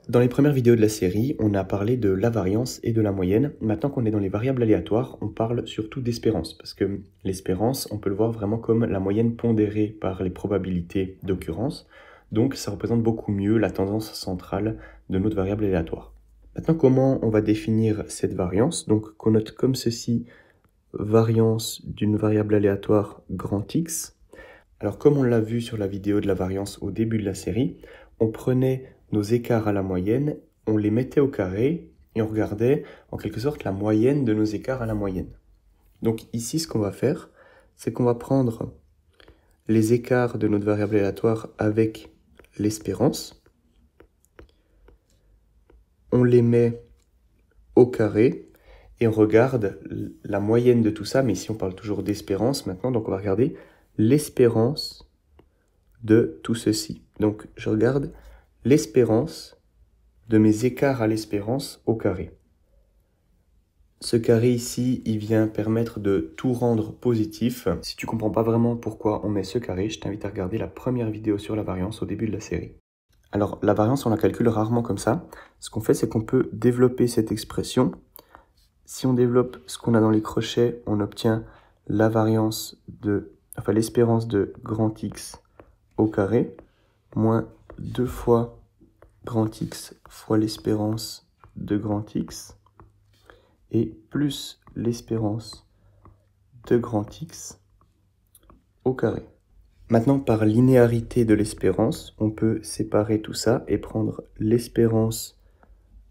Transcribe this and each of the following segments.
Dans les premières vidéos de la série, on a parlé de la variance et de la moyenne. Maintenant qu'on est dans les variables aléatoires, on parle surtout d'espérance, parce que l'espérance, on peut le voir vraiment comme la moyenne pondérée par les probabilités d'occurrence, donc ça représente beaucoup mieux la tendance centrale de notre variable aléatoire. Maintenant, comment on va définir cette variance? Donc, qu'on note comme ceci, variance d'une variable aléatoire grand X. Alors, comme on l'a vu sur la vidéo de la variance au début de la série, on prenait nos écarts à la moyenne, on les mettait au carré et on regardait en quelque sorte la moyenne de nos écarts à la moyenne. Donc ici, ce qu'on va faire, c'est qu'on va prendre les écarts de notre variable aléatoire avec l'espérance, on les met au carré et on regarde la moyenne de tout ça, mais ici on parle toujours d'espérance maintenant, donc on va regarder l'espérance de tout ceci. Donc je regarde l'espérance de mes écarts à l'espérance au carré. Ce carré ici, il vient permettre de tout rendre positif. Si tu ne comprends pas vraiment pourquoi on met ce carré, je t'invite à regarder la première vidéo sur la variance au début de la série. Alors, la variance, on la calcule rarement comme ça. Ce qu'on fait, c'est qu'on peut développer cette expression. Si on développe ce qu'on a dans les crochets, on obtient la variance l'espérance de grand X au carré, moins 2 fois grand X fois l'espérance de grand X, et plus l'espérance de grand X au carré. Maintenant, par linéarité de l'espérance, on peut séparer tout ça et prendre l'espérance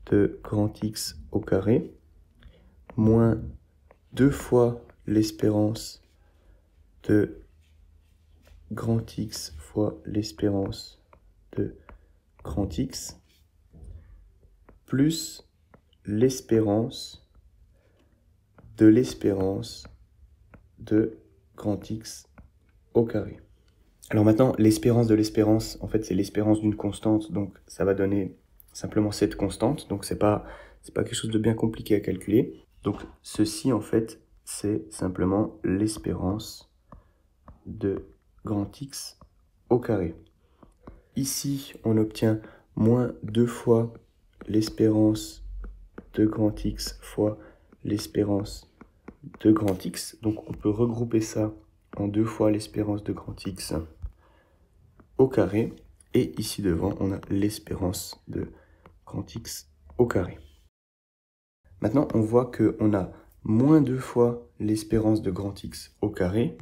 de grand X au carré, moins 2 fois l'espérance de grand X fois l'espérance de grand X, plus l'espérance de l'espérance de grand X au carré. Alors maintenant, l'espérance de l'espérance, en fait, c'est l'espérance d'une constante, donc ça va donner simplement cette constante, donc c'est pas quelque chose de bien compliqué à calculer. Donc ceci, en fait, c'est simplement l'espérance de grand X au carré. Ici, on obtient moins 2 fois l'espérance de grand X fois l'espérance de grand X. Donc on peut regrouper ça en 2 fois l'espérance de grand X au carré. Et ici devant, on a l'espérance de grand X au carré. Maintenant, on voit qu'on a moins 2 fois l'espérance de grand X au carré,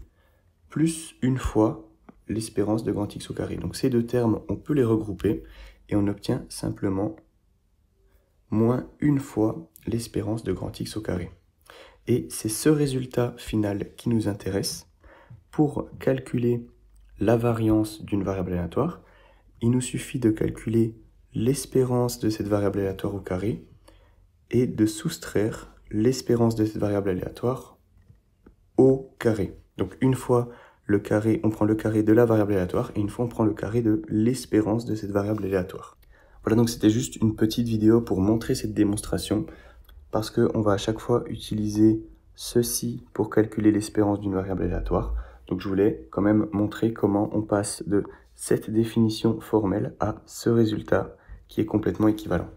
plus une fois l'espérance de grand X au carré. Donc ces deux termes, on peut les regrouper et on obtient simplement moins une fois l'espérance de grand X au carré. Et c'est ce résultat final qui nous intéresse. Pour calculer la variance d'une variable aléatoire, il nous suffit de calculer l'espérance de cette variable aléatoire au carré et de soustraire l'espérance de cette variable aléatoire au carré. Donc une fois le carré, on prend le carré de la variable aléatoire et une fois on prend le carré de l'espérance de cette variable aléatoire. Voilà, donc c'était juste une petite vidéo pour montrer cette démonstration parce qu'on va à chaque fois utiliser ceci pour calculer l'espérance d'une variable aléatoire. Donc je voulais quand même montrer comment on passe de cette définition formelle à ce résultat qui est complètement équivalent.